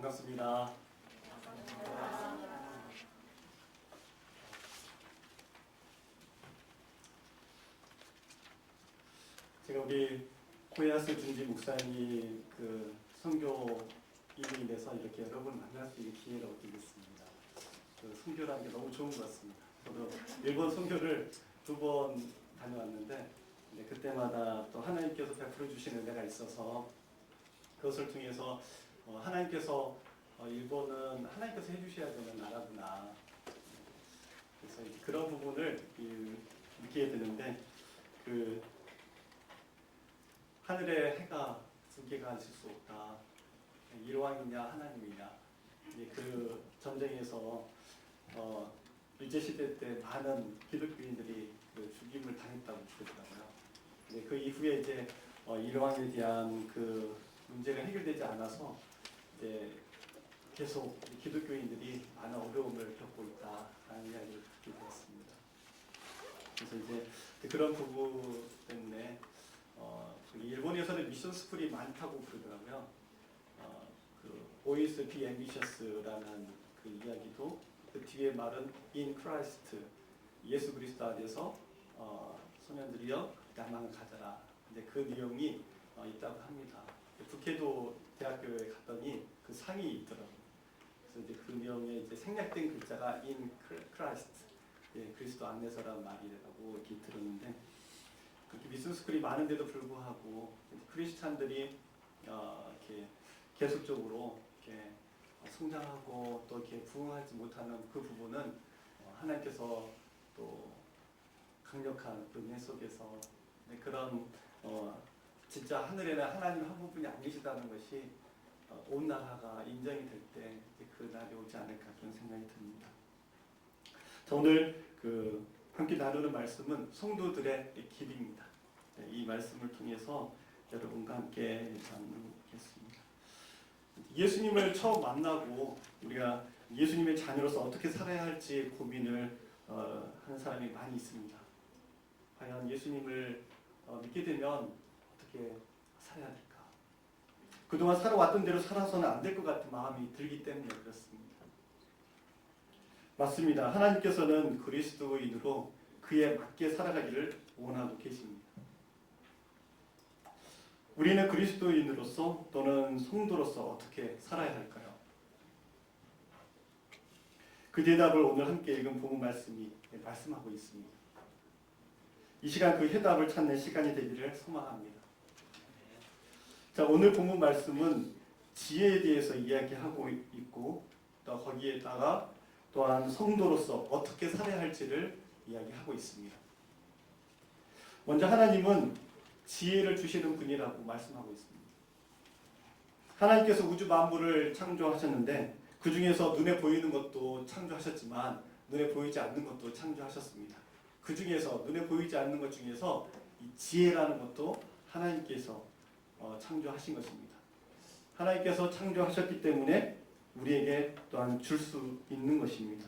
반갑습니다. 제가 우리 고야스 준지 목사님 그 선교 인도인에서 이렇게 여러분 만날 수 있는 기회를 얻게 됐습니다. 그 선교라는 게 너무 좋은 것 같습니다. 저도 일본 선교를 2번 다녀왔는데 그때마다 또 하나님께서 베풀어 주시는 은혜가 있어서 그것을 통해서 하나님께서 일본은 하나님께서 해주셔야 되는 나라구나. 그래서 그런 부분을 느끼게 되는데 그 하늘에 해가 2개가 있을 수 없다. 일왕이냐 하나님이냐. 그 전쟁에서 일제시대 때 많은 기독교인들이 그 죽임을 당했다고 그러더라고요. 그 이후에 이제 일왕에 대한 그 문제가 해결되지 않아서 이제 계속 기독교인들이 많은 어려움을 겪고 있다라는 이야기를 듣게 되었습니다. 그래서 이제 그런 부분 때문에 일본에서는 미션 스쿨이 많다고 그러더라고요. 그 Boys Be Ambitious라는 그 이야기도 그 뒤에 말은 In Christ, 예수 그리스도 안에서 소년들이여 야망을 가져라. 근데 그 내용이 있다고 합니다. 북해도 대학교에 갔더니 그 상이 있더라고요. 그래서 이제 그 내용에 이제 생략된 글자가 In Christ, 그리스도 안에서라는 말이라고 이렇게 들었는데 그렇게 미션 스쿨이 많은데도 불구하고 크리스찬들이 이렇게 계속적으로 이렇게 성장하고 또 이렇게 부흥하지 못하는 그 부분은 하나님께서 또 강력한 그 은혜 속에서 그런 진짜 하늘에는 하나님 한 분뿐이 안 계시다는 것이 온 나라가 인정이 될 때 그 날이 오지 않을까 그런 생각이 듭니다. 자, 오늘 그 함께 나누는 말씀은 성도들의 길입니다. 이 말씀을 통해서 여러분과 함께 나누겠습니다. 예수님을 처음 만나고 우리가 예수님의 자녀로서 어떻게 살아야 할지 고민을 하는 사람이 많이 있습니다. 과연 예수님을 믿게 되면 어떻게 살아야 될까? 그동안 살아왔던 대로 살아서는 안 될 것 같은 마음이 들기 때문에 그렇습니다. 맞습니다. 하나님께서는 그리스도인으로 그에 맞게 살아가기를 원하고 계십니다. 우리는 그리스도인으로서 또는 성도로서 어떻게 살아야 할까요? 그 대답을 오늘 함께 읽은 본문 말씀이 말씀하고 있습니다. 이 시간 그 해답을 찾는 시간이 되기를 소망합니다. 자, 오늘 본문 말씀은 지혜에 대해서 이야기하고 있고 또 거기에다가 또한 성도로서 어떻게 살아야 할지를 이야기하고 있습니다. 먼저 하나님은 지혜를 주시는 분이라고 말씀하고 있습니다. 하나님께서 우주 만물을 창조하셨는데 그 중에서 눈에 보이는 것도 창조하셨지만 눈에 보이지 않는 것도 창조하셨습니다. 그 중에서 눈에 보이지 않는 것 중에서 이 지혜라는 것도 하나님께서 창조하신 것입니다. 하나님께서 창조하셨기 때문에 우리에게 또한 줄 수 있는 것입니다.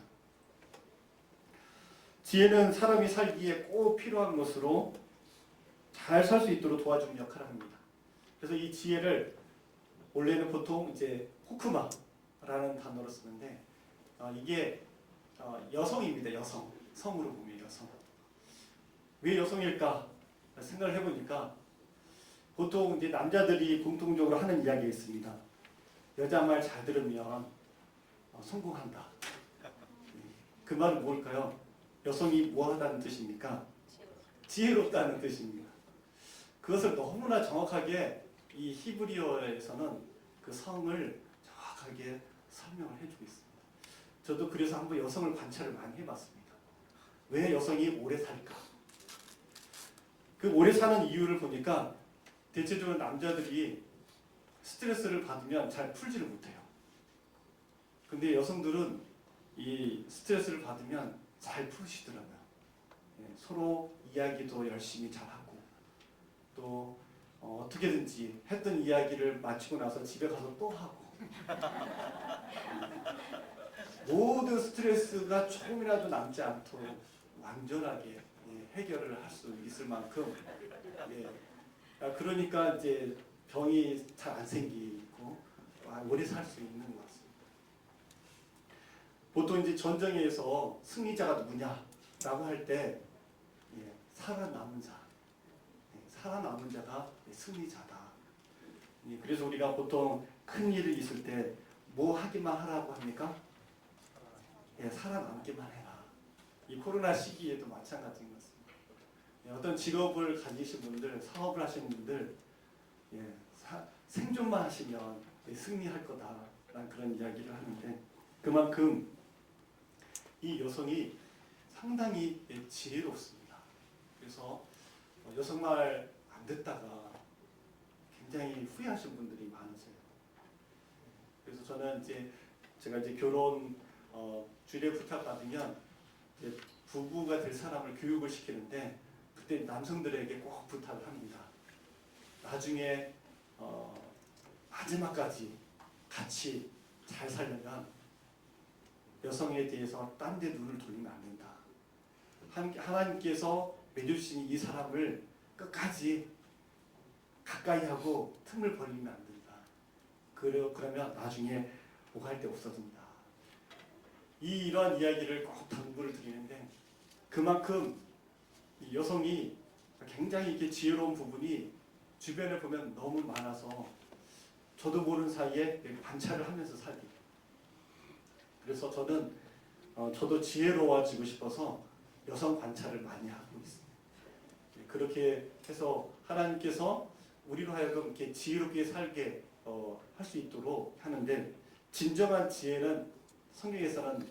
지혜는 사람이 살기에 꼭 필요한 것으로 잘 살 수 있도록 도와주는 역할을 합니다. 그래서 이 지혜를 원래는 보통 이제 호크마라는 단어로 쓰는데 이게 여성입니다. 여성. 성으로 보면 여성. 왜 여성일까 생각을 해보니까 보통 이제 남자들이 공통적으로 하는 이야기가 있습니다. 여자 말 잘 들으면 성공한다. 그 말은 뭘까요? 여성이 뭐하다는 뜻입니까? 지혜롭다는 뜻입니다. 그것을 너무나 정확하게 이 히브리어에서는 그 성을 정확하게 설명을 해주고 있습니다. 저도 그래서 한번 여성을 관찰을 많이 해봤습니다. 왜 여성이 오래 살까? 그 오래 사는 이유를 보니까 대체적으로 남자들이 스트레스를 받으면 잘 풀지를 못해요. 근데 여성들은 이 스트레스를 받으면 잘 푸시더라고요. 서로 이야기도 열심히 잘하고 또 어떻게든지 했던 이야기를 마치고 나서 집에 가서 또 하고 모든 스트레스가 조금이라도 남지 않도록 완전하게 해결을 할 수 있을 만큼 그러니까 이제 병이 잘 안 생기고 오래 살 수 있는 것 같습니다. 보통 이제 전쟁에서 승리자가 누구냐라고 할 때 살아남은 자, 살아남은 자가 승리자다. 그래서 우리가 보통 큰 일이 있을 때 뭐 하기만 하라고 합니까? 살아남기만 해라. 이 코로나 시기에도 마찬가지인 것 같습니다. 어떤 직업을 가지신 분들, 사업을 하시는 분들 생존만 하시면 승리할 거다라는 그런 이야기를 하는데, 그만큼 이 여성이 상당히 지혜롭습니다. 그래서 여성 말 안 듣다가 굉장히 후회하신 분들이 많으세요. 그래서 저는 제가 결혼 주례 부탁받으면 부부가 될 사람을 교육을 시키는데, 그때 남성들에게 꼭 부탁을 합니다. 나중에 마지막까지 같이 잘 살려면 여성에 대해서 딴 데 눈을 돌리면 안 된다. 하나님께서 맺어주신 이 사람을 끝까지 가까이 하고 틈을 벌리면 안 된다. 그러면 나중에 오갈 데 없어진다. 이런 이야기를 꼭 당부를 드리는데, 그만큼 이 여성이 굉장히 이렇게 지혜로운 부분이 주변에 보면 너무 많아서 저도 모르는 사이에 관찰을 하면서 살게 돼요. 그래서 저는 저도 지혜로워지고 싶어서 여성 관찰을 많이 하고 있습니다. 그렇게 해서 하나님께서 우리로 하여금 이렇게 지혜롭게 살게 할 수 있도록 하는데, 진정한 지혜는 성경에서는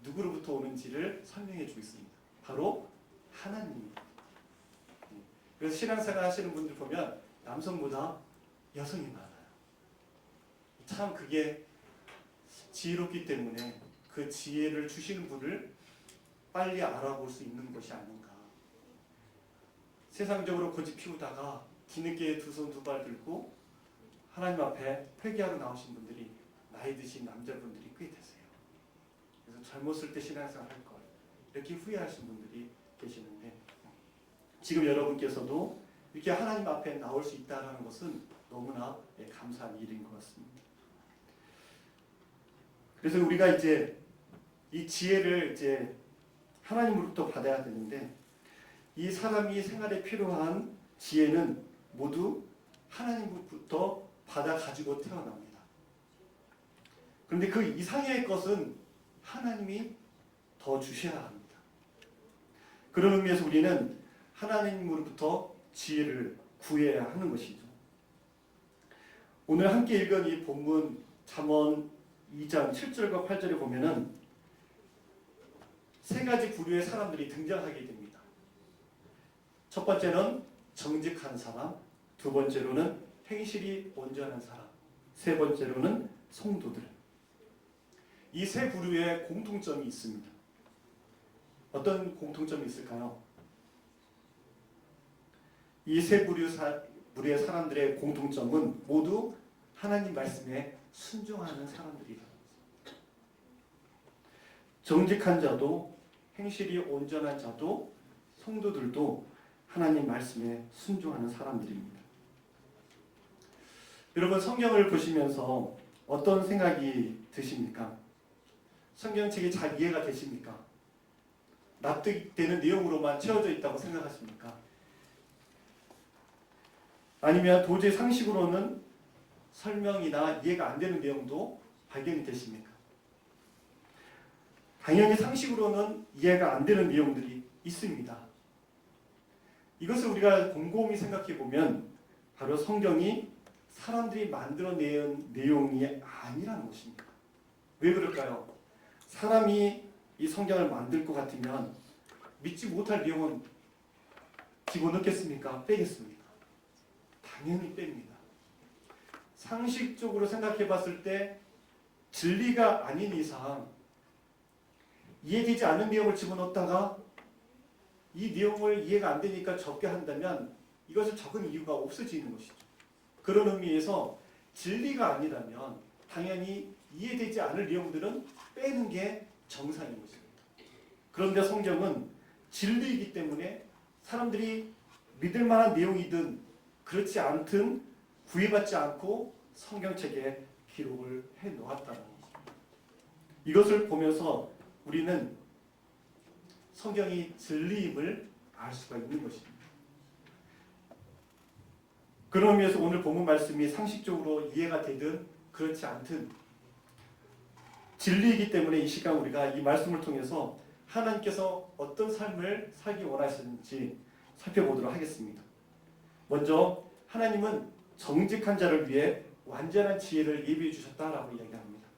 누구로부터 오는지를 설명해 주고 있습니다. 바로 하나님입니다. 그래서 신앙생활 하시는 분들 보면 남성보다 여성이 많아요. 참 그게 지혜롭기 때문에 그 지혜를 주시는 분을 빨리 알아볼 수 있는 것이 아닌가. 세상적으로 고집 피우다가 뒤늦게 두 손 두 발 들고 하나님 앞에 회개하러 나오신 분들이 나이 드신 남자분들이 꽤 되세요. 그래서 젊었을 때 신앙생활 할 걸, 이렇게 후회하신 분들이 계시는데, 지금 여러분께서도 이렇게 하나님 앞에 나올 수 있다는 것은 너무나 감사한 일인 것 같습니다. 그래서 우리가 이 지혜를 하나님으로부터 받아야 되는데, 이 사람이 생활에 필요한 지혜는 모두 하나님으로부터 받아 가지고 태어납니다. 그런데 그 이상의 것은 하나님이 더 주셔야 합니다. 그런 의미에서 우리는 하나님으로부터 지혜를 구해야 하는 것이죠. 오늘 함께 읽은 이 본문 잠언 2장 7절과 8절에 보면은 세 가지 부류의 사람들이 등장하게 됩니다. 첫 번째는 정직한 사람, 두 번째로는 행실이 온전한 사람, 세 번째로는 성도들. 이 세 부류의 공통점이 있습니다. 어떤 공통점이 있을까요? 이 세 부류의 사람들의 공통점은 모두 하나님 말씀에 순종하는 사람들이다. 정직한 자도 행실이 온전한 자도 성도들도 하나님 말씀에 순종하는 사람들입니다. 여러분, 성경을 보시면서 어떤 생각이 드십니까? 성경책이 잘 이해가 되십니까? 납득되는 내용으로만 채워져 있다고 생각하십니까? 아니면 도저히 상식으로는 설명이나 이해가 안 되는 내용도 발견이 되십니까? 당연히 상식으로는 이해가 안 되는 내용들이 있습니다. 이것을 우리가 곰곰이 생각해 보면 바로 성경이 사람들이 만들어낸 내용이 아니라는 것입니다. 왜 그럴까요? 사람이 이 성경을 만들 것 같으면 믿지 못할 내용은 집어넣겠습니까? 빼겠습니까? 당연히 뺍니다. 상식적으로 생각해 봤을 때 진리가 아닌 이상 이해되지 않는 내용을 집어넣다가 이 내용을 이해가 안 되니까 적게 한다면 이것을 적은 이유가 없어지는 것이죠. 그런 의미에서 진리가 아니라면 당연히 이해되지 않을 내용들은 빼는 게 정상인 것입니다. 그런데 성경은 진리이기 때문에 사람들이 믿을 만한 내용이든 그렇지 않든 구애받지 않고 성경책에 기록을 해 놓았다는 것입니다. 이것을 보면서 우리는 성경이 진리임을 알 수가 있는 것입니다. 그런 의미에서 오늘 본문 말씀이 상식적으로 이해가 되든 그렇지 않든 진리이기 때문에 이 시간 우리가 이 말씀을 통해서 하나님께서 어떤 삶을 살기 원하시는지 살펴보도록 하겠습니다. 먼저 하나님은 정직한 자를 위해 완전한 지혜를 예비해 주셨다라고 이야기합니다.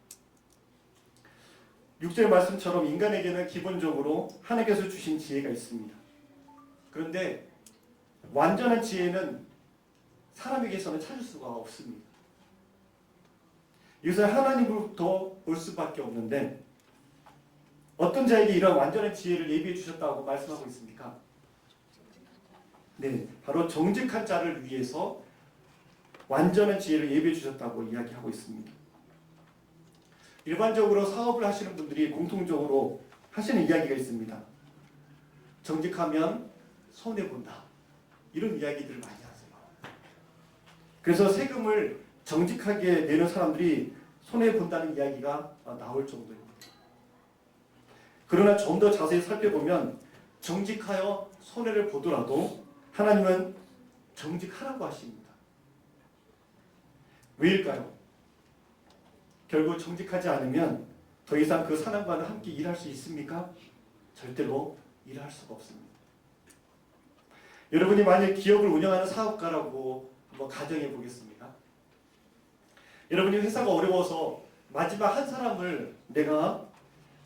6절 말씀처럼 인간에게는 기본적으로 하나님께서 주신 지혜가 있습니다. 그런데 완전한 지혜는 사람에게서는 찾을 수가 없습니다. 이것을 하나님으로부터 올 수밖에 없는데 어떤 자에게 이런 완전한 지혜를 예비해 주셨다고 말씀하고 있습니까? 네, 바로 정직한 자를 위해서 완전한 지혜를 예비해 주셨다고 이야기하고 있습니다. 일반적으로 사업을 하시는 분들이 공통적으로 하시는 이야기가 있습니다. 정직하면 손해본다. 이런 이야기들을 많이 하세요. 그래서 세금을 정직하게 내는 사람들이 손해본다는 이야기가 나올 정도입니다. 그러나 좀 더 자세히 살펴보면 정직하여 손해를 보더라도 하나님은 정직하라고 하십니다. 왜일까요? 결국 정직하지 않으면 더 이상 그 사람과는 함께 일할 수 있습니까? 절대로 일할 수가 없습니다. 여러분이 만약 기업을 운영하는 사업가라고 한번 가정해 보겠습니다. 여러분이 회사가 어려워서 마지막 한 사람을 내가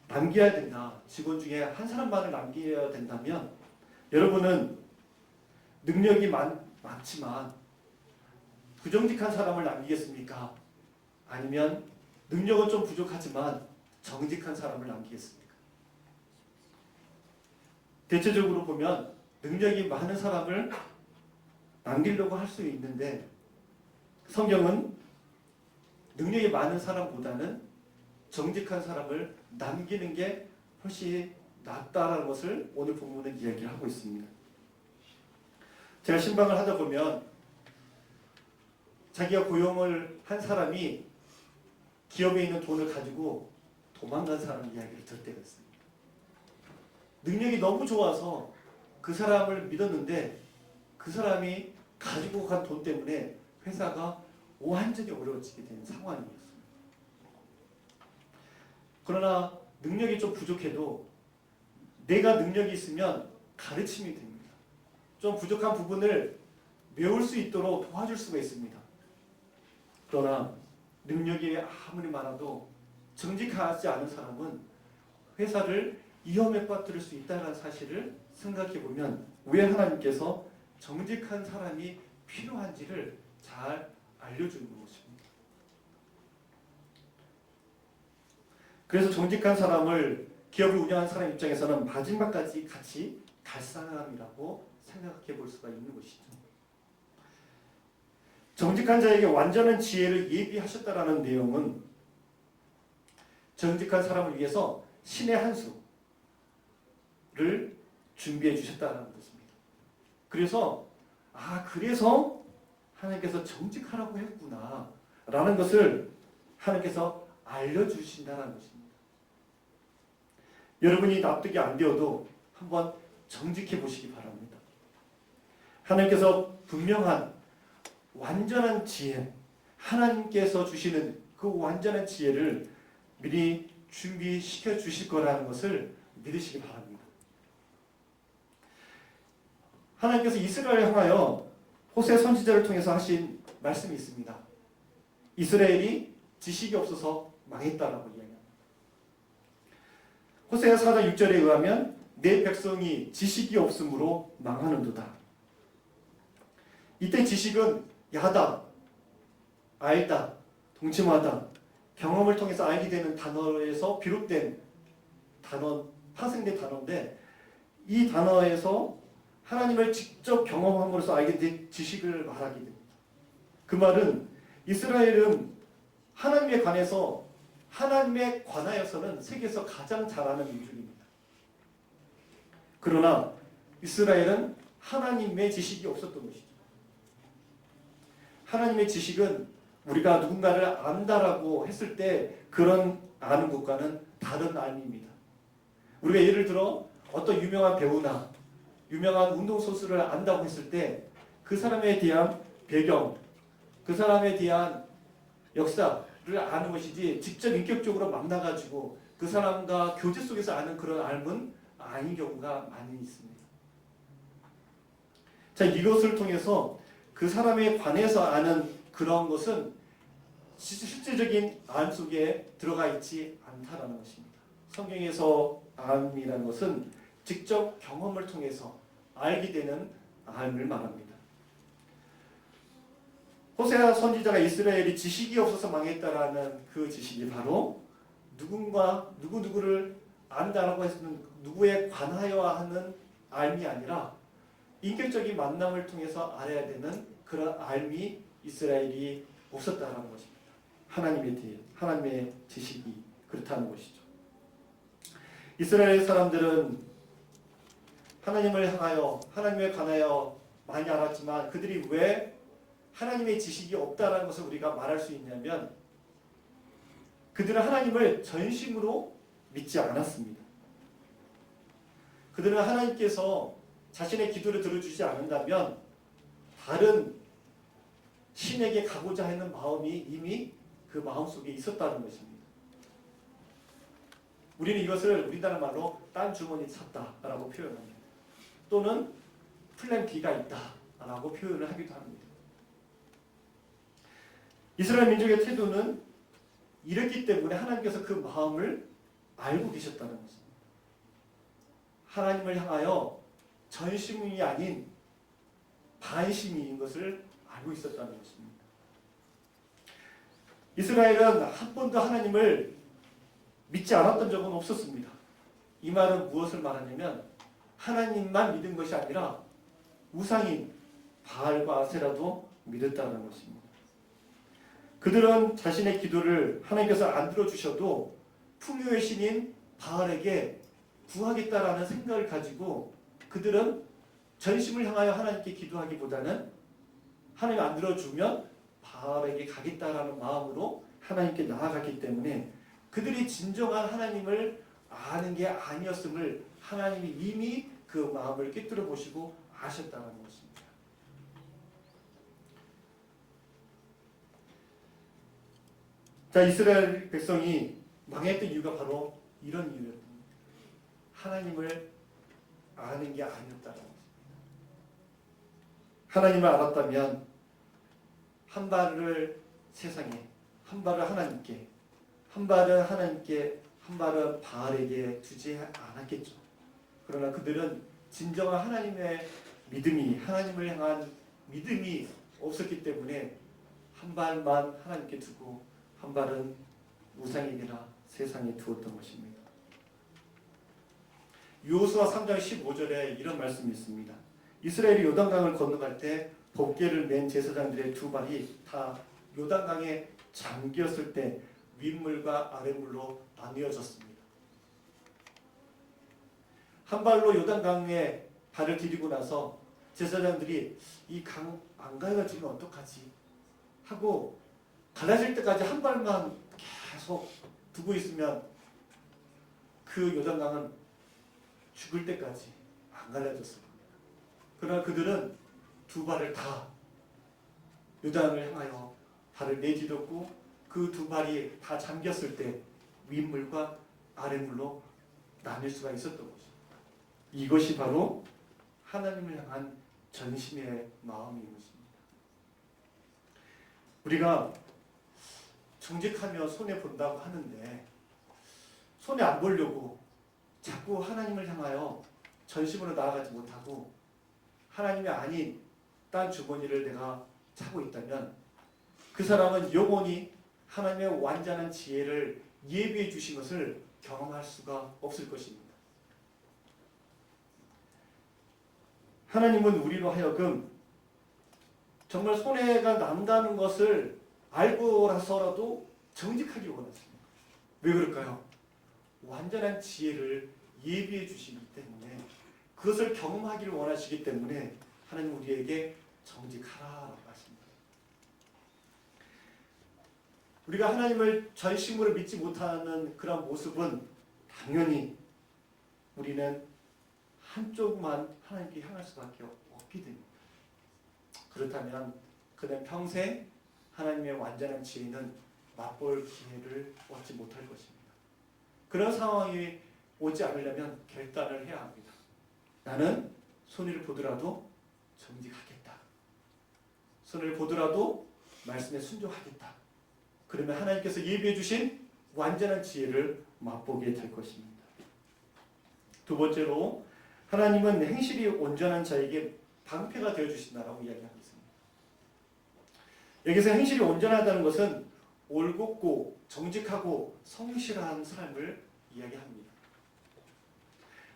남겨야 된다. 직원 중에 한 사람만을 남겨야 된다면 여러분은 능력이 많지만 부정직한 사람을 남기겠습니까? 아니면 능력은 좀 부족하지만 정직한 사람을 남기겠습니까? 대체적으로 보면 능력이 많은 사람을 남기려고 할 수 있는데 성경은 능력이 많은 사람보다는 정직한 사람을 남기는 게 훨씬 낫다라는 것을 오늘 본문은 이야기하고 있습니다. 제가 신방을 하다 보면 자기가 고용을 한 사람이 기업에 있는 돈을 가지고 도망간 사람 이야기를 들을 때가 있습니다. 능력이 너무 좋아서 그 사람을 믿었는데 그 사람이 가지고 간 돈 때문에 회사가 완전히 어려워지게 된 상황이었습니다. 그러나 능력이 좀 부족해도 내가 능력이 있으면 가르침이 됩니다. 좀 부족한 부분을 메울 수 있도록 도와줄 수가 있습니다. 그러나 능력이 아무리 많아도 정직하지 않은 사람은 회사를 위험에 빠뜨릴 수 있다는 사실을 생각해 보면 왜 하나님께서 정직한 사람이 필요한지를 잘 알려주는 것입니다. 그래서 정직한 사람을 기업을 운영하는 사람 입장에서는 마지막까지 같이 갈 사람이라고 생각해 볼 수가 있는 것이죠. 정직한 자에게 완전한 지혜를 예비하셨다라는 내용은 정직한 사람을 위해서 신의 한 수를 준비해 주셨다는 것입니다. 그래서 그래서 하나님께서 정직하라고 했구나 라는 것을 하나님께서 알려주신다는 것입니다. 여러분이 납득이 안 되어도 한번 정직해 보시기 바랍니다. 하나님께서 분명한 완전한 지혜, 하나님께서 주시는 그 완전한 지혜를 미리 준비시켜 주실 거라는 것을 믿으시기 바랍니다. 하나님께서 이스라엘을 향하여 호세 선지자를 통해서 하신 말씀이 있습니다. 이스라엘이 지식이 없어서 망했다라고 이야기합니다. 호세아 4장 6절에 의하면 내 백성이 지식이 없으므로 망하는도다. 이때 지식은 야다, 알다, 동침하다, 경험을 통해서 알게 되는 단어에서 비롯된 단어, 파생된 단어인데 이 단어에서 하나님을 직접 경험함으로써 알게 된 지식을 말하게 됩니다. 그 말은 이스라엘은 하나님에 관하여서는 세계에서 가장 잘하는 민족입니다. 그러나 이스라엘은 하나님의 지식이 없었던 것이죠. 하나님의 지식은 우리가 누군가를 안다라고 했을 때 그런 아는 것과는 다른 알미입니다. 우리가 예를 들어 어떤 유명한 배우나 유명한 운동선수를 안다고 했을 때 그 사람에 대한 배경, 그 사람에 대한 역사를 아는 것이지 직접 인격적으로 만나가지고 그 사람과 교제 속에서 아는 그런 알은 아닌 경우가 많이 있습니다. 자, 이것을 통해서 그 사람에 관해서 아는 그런 것은 실질적인 알 속에 들어가 있지 않다라는 것입니다. 성경에서 암이라는 것은 직접 경험을 통해서 알게 되는 암을 말합니다. 호세아 선지자가 이스라엘이 지식이 없어서 망했다라는 그 지식이 바로 누구를 안다라고 했으면 누구에 관하여 하는 알미 아니라 인격적인 만남을 통해서 알아야 되는 그런 알미 이스라엘이 없었다라는 것입니다. 하나님에 대해 하나님의 지식이 그렇다는 것이죠. 이스라엘 사람들은 하나님을 향하여 하나님에 관하여 많이 알았지만 그들이 왜 하나님의 지식이 없다라는 것을 우리가 말할 수 있냐면 그들은 하나님을 전심으로 믿지 않았습니다. 그들은 하나님께서 자신의 기도를 들어주지 않는다면 다른 신에게 가고자 하는 마음이 이미 그 마음속에 있었다는 것입니다. 우리는 이것을 우리나라 말로 딴 주머니 찼다라고 표현합니다. 또는 플랜 B가 있다라고 표현을 하기도 합니다. 이스라엘 민족의 태도는 이랬기 때문에 하나님께서 그 마음을 알고 계셨다는 것입니다. 하나님을 향하여 전심이 아닌 반심인 것을 알고 있었다는 것입니다. 이스라엘은 한 번도 하나님을 믿지 않았던 적은 없었습니다. 이 말은 무엇을 말하냐면 하나님만 믿은 것이 아니라 우상인 바알과 아세라도 믿었다는 것입니다. 그들은 자신의 기도를 하나님께서 안 들어주셔도 풍요의 신인 바알에게 구하겠다라는 생각을 가지고 그들은 전심을 향하여 하나님께 기도하기보다는 하나님 안 들어주면 바알에게 가겠다라는 마음으로 하나님께 나아갔기 때문에 그들이 진정한 하나님을 아는 게 아니었음을 하나님이 이미 그 마음을 꿰뚫어 보시고 아셨다는 것입니다. 자, 이스라엘 백성이 망했던 이유가 바로 이런 이유였습니다. 하나님을 아는 게 아니었다는 것입니다. 하나님을 알았다면 한 발을 세상에, 한 발을 하나님께, 한 발은 하나님께, 한 발은 바알에게 두지 않았겠죠. 그러나 그들은 진정한 하나님의 믿음이, 하나님을 향한 믿음이 없었기 때문에 한 발만 하나님께 두고 한 발은 우상에게나 세상에 두었던 것입니다. 여호수아 3장 15절에 이런 말씀이 있습니다. 이스라엘이 요단강을 건너갈 때 법궤를 맨 제사장들의 두 발이 다 요단강에 잠겼을 때 윗물과 아랫물로 나뉘어졌습니다. 한 발로 요단강에 발을 디디고 나서 제사장들이 이 강 안 가가지고 어떡하지 하고 갈라질 때까지 한 발만 계속 두고 있으면 그 요단강은 죽을 때까지 안 갈라졌습니다. 그러나 그들은 두 발을 다 요단을 향하여 발을 내디뎠고 그 두 발이 다 잠겼을 때 윗물과 아랫물로 나뉠 수가 있었던 것입니다. 이것이 바로 하나님을 향한 전심의 마음인 것입니다. 우리가 정직하며 손해본다고 하는데 손해 안 보려고 자꾸 하나님을 향하여 전심으로 나아가지 못하고 하나님이 아닌 딴 주머니를 내가 차고 있다면 그 사람은 영원히 하나님의 완전한 지혜를 예비해 주신 것을 경험할 수가 없을 것입니다. 하나님은 우리로 하여금 정말 손해가 난다는 것을 알고 나서라도 정직하기 원하십니다. 왜 그럴까요? 완전한 지혜를 예비해 주시기 때문에 그것을 경험하기를 원하시기 때문에 하나님 우리에게 정직하라고 하십니다. 우리가 하나님을 전심으로 믿지 못하는 그런 모습은 당연히 우리는 한쪽만 하나님께 향할 수밖에 없게 됩니다. 그렇다면 그는 평생 하나님의 완전한 지혜는 맛볼 기회를 얻지 못할 것입니다. 그런 상황이 오지 않으려면 결단을 해야 합니다. 나는 손해를 보더라도 정직하겠다. 손해를 보더라도 말씀에 순종하겠다. 그러면 하나님께서 예비해 주신 완전한 지혜를 맛보게 될 것입니다. 두 번째로 하나님은 행실이 온전한 자에게 방패가 되어주신다라고 이야기하고 있습니다. 여기서 행실이 온전하다는 것은 올곧고 정직하고 성실한 삶을 이야기합니다.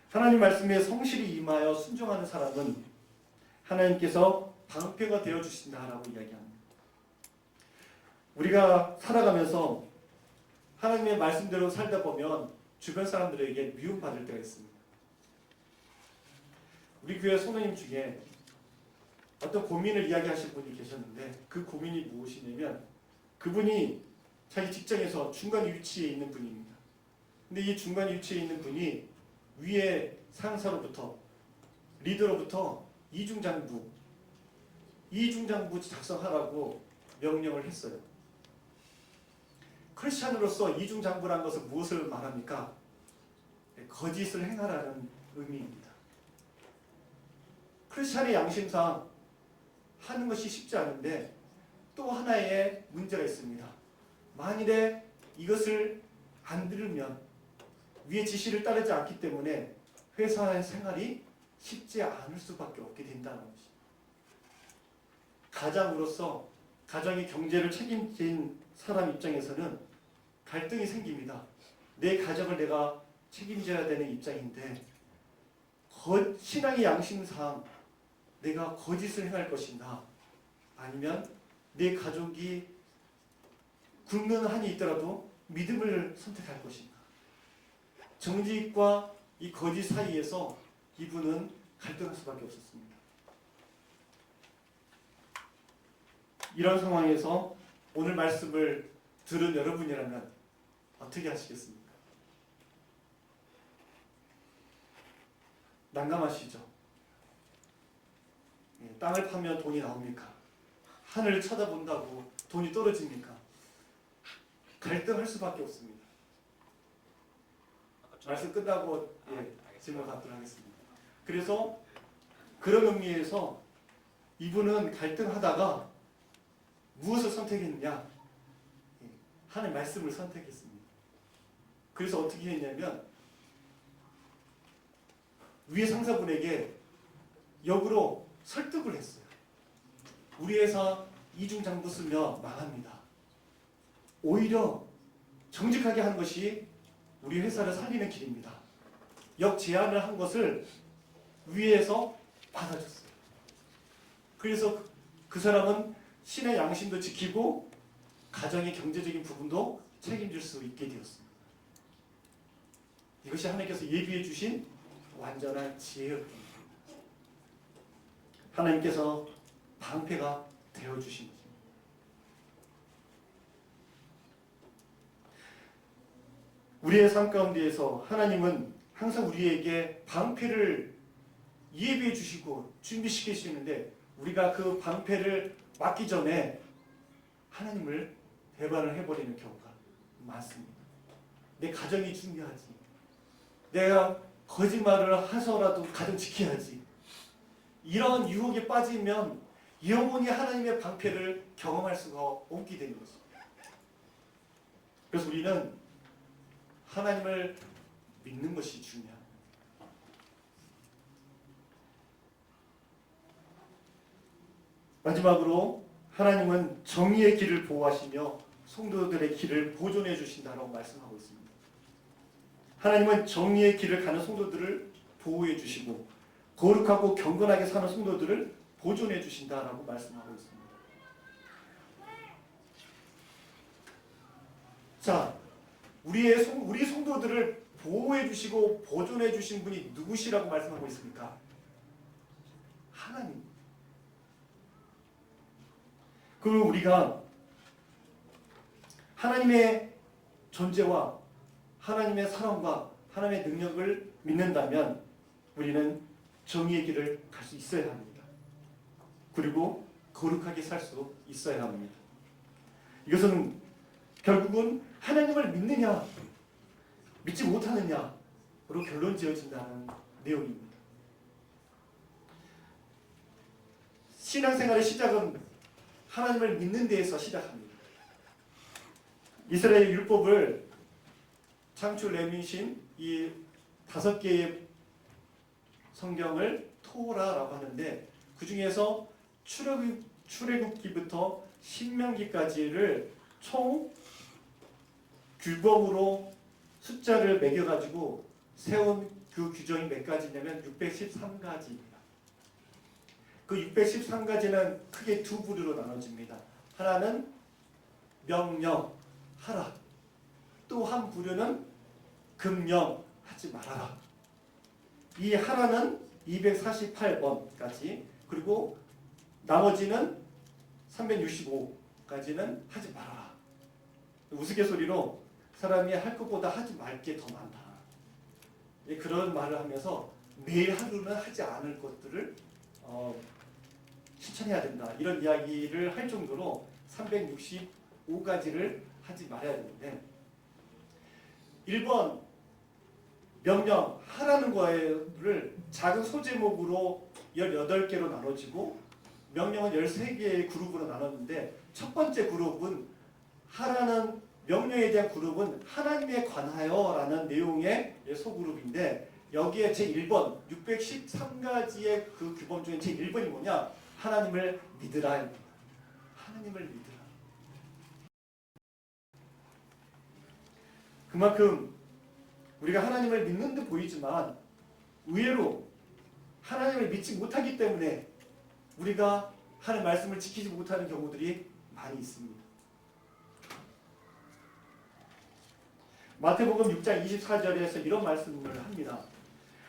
하나님 말씀에 성실히 임하여 순종하는 사람은 하나님께서 방패가 되어주신다라고 이야기합니다. 우리가 살아가면서 하나님의 말씀대로 살다 보면 주변 사람들에게 미움받을 때가 있습니다. 우리 교회 성도님 중에 어떤 고민을 이야기하실 분이 계셨는데 그 고민이 무엇이냐면 그분이 자기 직장에서 중간 위치에 있는 분입니다. 근데 이 중간 위치에 있는 분이 위에 상사로부터 리더로부터 이중장부 작성하라고 명령을 했어요. 크리스찬으로서 이중장부라는 것은 무엇을 말합니까? 거짓을 행하라는 의미입니다. 크리스찬의 양심상 하는 것이 쉽지 않은데 또 하나의 문제가 있습니다. 만일에 이것을 안 들으면 위의 지시를 따르지 않기 때문에 회사의 생활이 쉽지 않을 수밖에 없게 된다는 것입니다. 가장으로서 가정의 경제를 책임진 사람 입장에서는 갈등이 생깁니다. 내 가정을 내가 책임져야 되는 입장인데 신앙의 양심상 내가 거짓을 행할 것인가 아니면 내 가족이 굶는 한이 있더라도 믿음을 선택할 것인가. 정직과 이 거짓 사이에서 이분은 갈등할 수밖에 없었습니다. 이런 상황에서 오늘 말씀을 들은 여러분이라면 어떻게 하시겠습니까? 난감하시죠? 땅을 파면 돈이 나옵니까? 하늘을 쳐다본다고 돈이 떨어집니까? 갈등할 수밖에 없습니다. 말씀 끝나고 질문 받도록 하겠습니다. 그래서 그런 의미에서 이분은 갈등하다가 무엇을 선택했느냐? 하나님 말씀을 선택했습니다. 그래서 어떻게 했냐면 위에 상사분에게 역으로 설득을 했어요. 우리 회사 이중장부 쓰면 망합니다. 오히려 정직하게 하는 것이 우리 회사를 살리는 길입니다. 역제안을 한 것을 위에서 받아줬어요. 그래서 그 사람은 신의 양심도 지키고 가정의 경제적인 부분도 책임질 수 있게 되었습니다. 이것이 하나님께서 예비해 주신 완전한 지혜였습니다. 하나님께서 방패가 되어주신 것입니다. 우리의 삶 가운데에서 하나님은 항상 우리에게 방패를 예비해 주시고 준비시켜 주시는데 우리가 그 방패를 맞기 전에 하나님을 배반을 해버리는 경우가 많습니다. 내 가정이 중요하지. 내가 거짓말을 해서라도 가정 지켜야지. 이런 유혹에 빠지면 영원히 하나님의 방패를 경험할 수가 없게 되는 것입니다. 그래서 우리는 하나님을 믿는 것이 중요합니다. 마지막으로 하나님은 정의의 길을 보호하시며 성도들의 길을 보존해 주신다라고 말씀하고 있습니다. 하나님은 정의의 길을 가는 성도들을 보호해 주시고 거룩하고 경건하게 사는 성도들을 보존해 주신다라고 말씀하고 있습니다. 자, 우리 성도들을 보호해 주시고 보존해 주신 분이 누구시라고 말씀하고 있습니까? 하나님. 그럼 우리가 하나님의 존재와 하나님의 사랑과 하나님의 능력을 믿는다면 우리는 정의의 길을 갈 수 있어야 합니다. 그리고 거룩하게 살 수 있어야 합니다. 이것은 결국은 하나님을 믿느냐 믿지 못하느냐로 결론 지어진다는 내용입니다. 신앙생활의 시작은 하나님을 믿는 데에서 시작합니다. 이스라엘 율법을 창출 레위신 이 5개의 성경을 토라라고 하는데 그 중에서 출애굽기부터 신명기까지를 총 규범으로 숫자를 매겨가지고 세운 그 규정이 몇 가지냐면 613가지입니다. 그 613가지는 크게 두 부류로 나눠집니다. 하나는 명령하라. 또 한 부류는 금령하지 말아라. 이 하나는 248번까지 그리고 나머지는 365까지는 하지 말아라. 우스갯소리로 사람이 할 것보다 하지 말 게 더 많다. 그런 말을 하면서 매일 하루는 하지 않을 것들을 실천해야 된다. 이런 이야기를 할 정도로 365가지를 하지 말아야 되는데 1번 명령하라는 거를 작은 소제목으로 18개로 나눠지고 명령은 13개의 그룹으로 나눴는데 첫 번째 그룹은 하라는 명령에 대한 그룹은 하나님에 관하여 라는 내용의 소그룹인데 여기에 제1번 613가지의 그 규범 중에 제1번이 뭐냐? 하나님을 믿으라. 하나님을 믿으라. 그만큼 우리가 하나님을 믿는 듯 보이지만 의외로 하나님을 믿지 못하기 때문에 우리가 하는 말씀을 지키지 못하는 경우들이 많이 있습니다. 마태복음 6장 24절에서 이런 말씀을 합니다.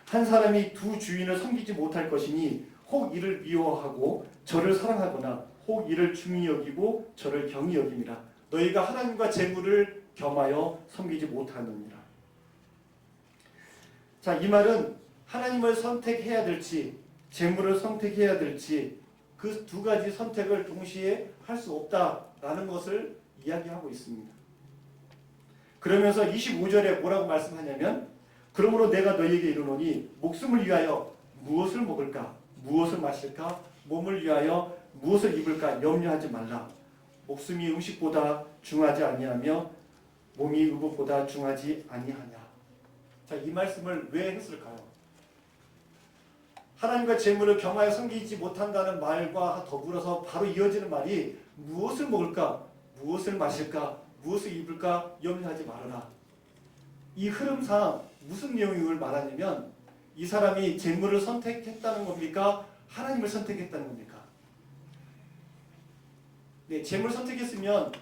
한 사람이 두 주인을 섬기지 못할 것이니 혹 이를 미워하고 저를 사랑하거나 혹 이를 중히 여기고 저를 경히 여김이라. 너희가 하나님과 재물을 겸하여 섬기지 못하느니라. 자, 이 말은 하나님을 선택해야 될지 재물을 선택해야 될지 그 두 가지 선택을 동시에 할 수 없다라는 것을 이야기하고 있습니다. 그러면서 25절에 뭐라고 말씀하냐면 그러므로 내가 너희에게 이르노니 목숨을 위하여 무엇을 먹을까 무엇을 마실까 몸을 위하여 무엇을 입을까 염려하지 말라. 목숨이 음식보다 중하지 아니하며 몸이 의복보다 중하지 아니하냐. 자, 이 말씀을 왜 했을까요? 하나님과 재물을 겸하여 섬기지 못한다는 말과 더불어서 바로 이어지는 말이 무엇을 먹을까 무엇을 마실까 무엇을 입을까 염려하지 말아라. 이 흐름상 무슨 내용을 말하냐면 이 사람이 재물을 선택했다는 겁니까? 하나님을 선택했다는 겁니까? 네, 재물을 선택했으면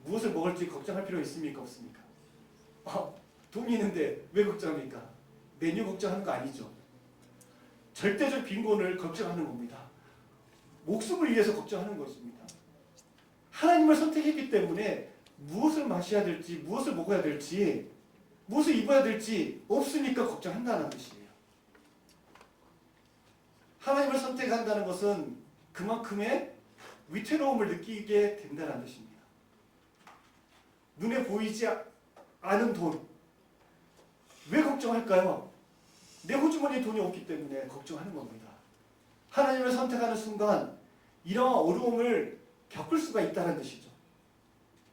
무엇을 먹을지 걱정할 필요 있습니까? 없습니까? 돈이 있는데 왜 걱정합니까? 메뉴 걱정하는 거 아니죠. 절대적 빈곤을 걱정하는 겁니다. 목숨을 위해서 걱정하는 것입니다. 하나님을 선택했기 때문에 무엇을 마셔야 될지 무엇을 먹어야 될지 무엇을 입어야 될지 없으니까 걱정한다는 뜻이에요. 하나님을 선택한다는 것은 그만큼의 위태로움을 느끼게 된다는 뜻입니다. 눈에 보이지 않은 돈 왜 걱정할까요? 내 호주머니에 돈이 없기 때문에 걱정하는 겁니다. 하나님을 선택하는 순간 이러한 어려움을 겪을 수가 있다는 뜻이죠.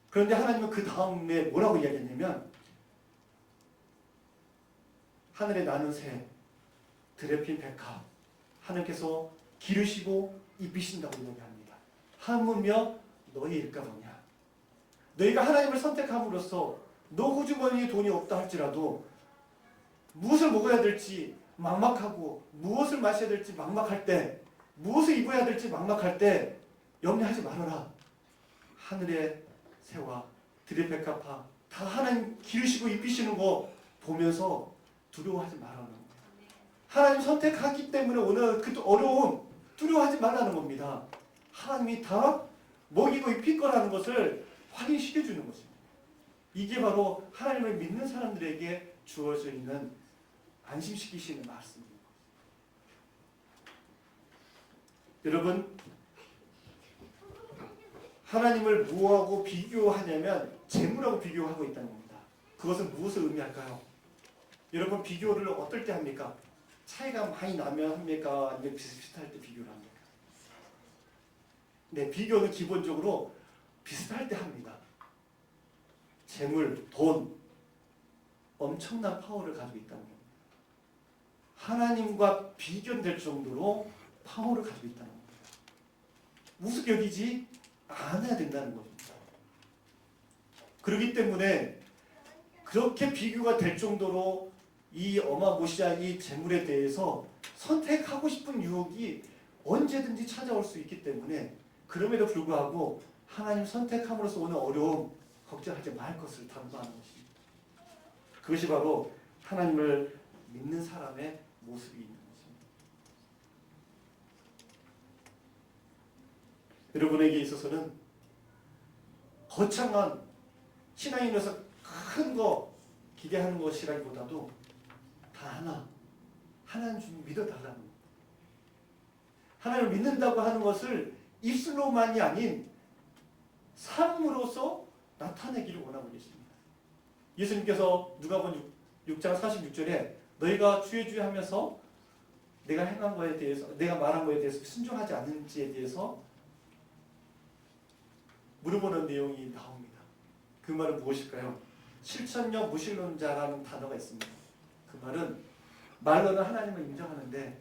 그런데 하나님은 그 다음에 뭐라고 이야기했냐면 하늘에 나는 새, 들에 핀 백합 하나님께서 기르시고 입히신다고 이야기합니다. 하물며 너희 일가보냐. 너희가 하나님을 선택함으로써 너 호주머니에 돈이 없다 할지라도 무엇을 먹어야 될지 막막하고 무엇을 마셔야 될지 막막할 때 무엇을 입어야 될지 막막할 때 염려하지 말아라. 하늘의 새와 들의 백합화 다 하나님 기르시고 입히시는 거 보면서 두려워하지 말라는 겁니다. 하나님 선택하기 때문에 오늘 그 어려움 두려워하지 말라는 겁니다. 하나님이 다 먹이고 입힐 거라는 것을 확인시켜주는 것입니다. 이게 바로 하나님을 믿는 사람들에게 주어져 있는 안심시키시는 말씀입니다. 여러분, 하나님을 뭐하고 비교하냐면 재물하고 비교하고 있다는 겁니다. 그것은 무엇을 의미할까요? 여러분, 비교를 어떨 때 합니까? 차이가 많이 나면 합니까? 아니면 비슷비슷할 때 비교를 합니까? 네, 비교는 기본적으로 비슷할 때 합니다. 재물, 돈, 엄청난 파워를 가지고 있다는 겁니다. 하나님과 비견될 정도로 파워를 가지고 있다는 겁니다. 우습게 여기지 않아야 된다는 겁니다. 그렇기 때문에 그렇게 비교가 될 정도로 이 어마무시한 이 재물에 대해서 선택하고 싶은 유혹이 언제든지 찾아올 수 있기 때문에 그럼에도 불구하고 하나님 선택함으로써 오는 어려움 걱정하지 말 것을 당부하는 것입니다. 그것이 바로 하나님을 믿는 사람의 모습이 있는 것입니다. 여러분에게 있어서는 거창한 신앙인으로서 큰 거 기대하는 것이라기보다도 다 하나님 좀 믿어달라는 겁니다. 하나님을 믿는다고 하는 것을 입술로만이 아닌 삶으로서 나타내기를 원하고 계십니다. 예수님께서 누가복음 6장 46절에 너희가 주의 주의 하면서 내가 행한 거에 대해서 내가 말한 거에 대해서 순종하지 않는지에 대해서 물어보는 내용이 나옵니다. 그 말은 무엇일까요? 실천력 무신론자라는 단어가 있습니다. 그 말은 말로는 하나님을 인정하는데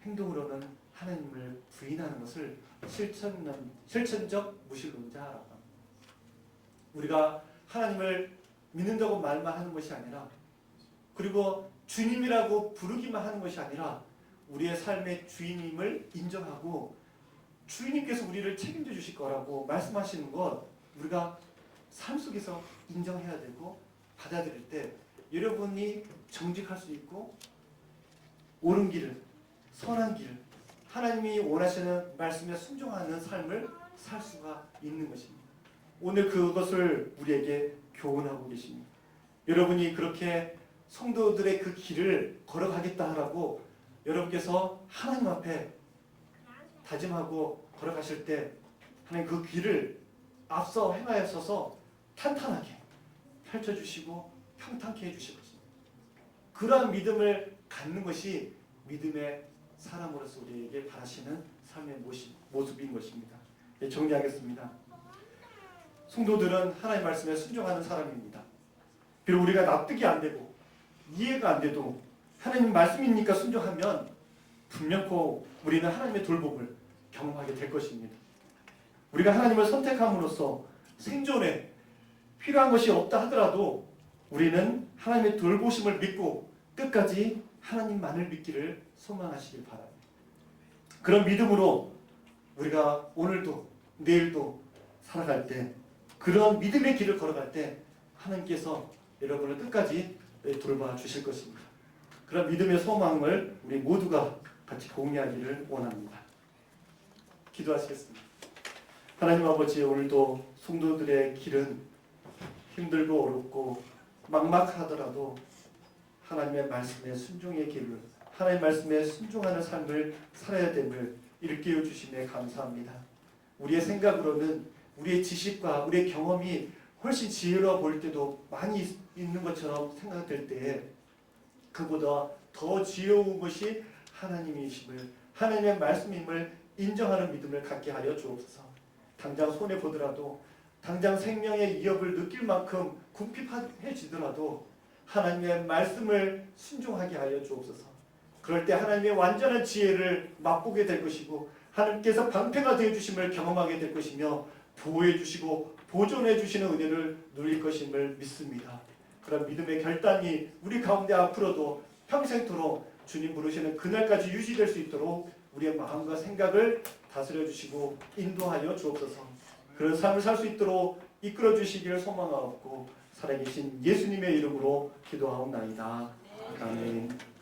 행동으로는 하나님을 부인하는 것을 실천적 무신론자라고 합니다. 우리가 하나님을 믿는다고 말만 하는 것이 아니라 그리고 주님이라고 부르기만 하는 것이 아니라 우리의 삶의 주인임을 인정하고 주님께서 우리를 책임져 주실 거라고 말씀하시는 것 우리가 삶 속에서 인정해야 되고 받아들일 때 여러분이 정직할 수 있고 옳은 길을 선한 길을 하나님이 원하시는 말씀에 순종하는 삶을 살 수가 있는 것입니다. 오늘 그것을 우리에게 교훈하고 계십니다. 여러분이 그렇게 성도들의 그 길을 걸어가겠다 하라고 여러분께서 하나님 앞에 다짐하고 걸어가실 때 하나님 그 길을 앞서 행하여서 탄탄하게 펼쳐주시고 평탄케 해주실 것입니다. 그러한 믿음을 갖는 것이 믿음의 사람으로서 우리에게 바라시는 삶의 모습인 것입니다. 정리하겠습니다. 성도들은 하나님의 말씀에 순종하는 사람입니다. 비록 우리가 납득이 안 되고 이해가 안 돼도 하나님 말씀이니까 순종하면 분명코 우리는 하나님의 돌봄을 경험하게 될 것입니다. 우리가 하나님을 선택함으로써 생존에 필요한 것이 없다 하더라도 우리는 하나님의 돌보심을 믿고 끝까지 하나님만을 믿기를 소망하시길 바랍니다. 그런 믿음으로 우리가 오늘도 내일도 살아갈 때 그런 믿음의 길을 걸어갈 때 하나님께서 여러분을 끝까지 돌봐 주실 것입니다. 그런 믿음의 소망을 우리 모두가 같이 공유하기를 원합니다. 기도하시겠습니다. 하나님 아버지, 오늘도 성도들의 길은 힘들고 어렵고 막막하더라도 하나님의 말씀에 순종의 길을 하나님의 말씀에 순종하는 삶을 살아야 됨을 일깨워 주심에 감사합니다. 우리의 생각으로는 우리의 지식과 우리의 경험이 훨씬 지혜로워 보일 때도 많이 있는 것처럼 생각될 때에 그보다 더 지혜로운 것이 하나님이심을 하나님의 말씀임을 인정하는 믿음을 갖게 하여 주옵소서. 당장 손해 보더라도 당장 생명의 위협을 느낄 만큼 궁핍해지더라도 하나님의 말씀을 순종하게 하여 주옵소서. 그럴 때 하나님의 완전한 지혜를 맛보게 될 것이고 하나님께서 방패가 되어주심을 경험하게 될 것이며 보호해 주시고 보존해 주시는 은혜를 누릴 것임을 믿습니다. 그런 믿음의 결단이 우리 가운데 앞으로도 평생토록 주님 부르시는 그날까지 유지될 수 있도록 우리의 마음과 생각을 다스려 주시고 인도하여 주옵소서. 그런 삶을 살 수 있도록 이끌어 주시기를 소망하옵고 살아계신 예수님의 이름으로 기도하옵나이다. 아멘.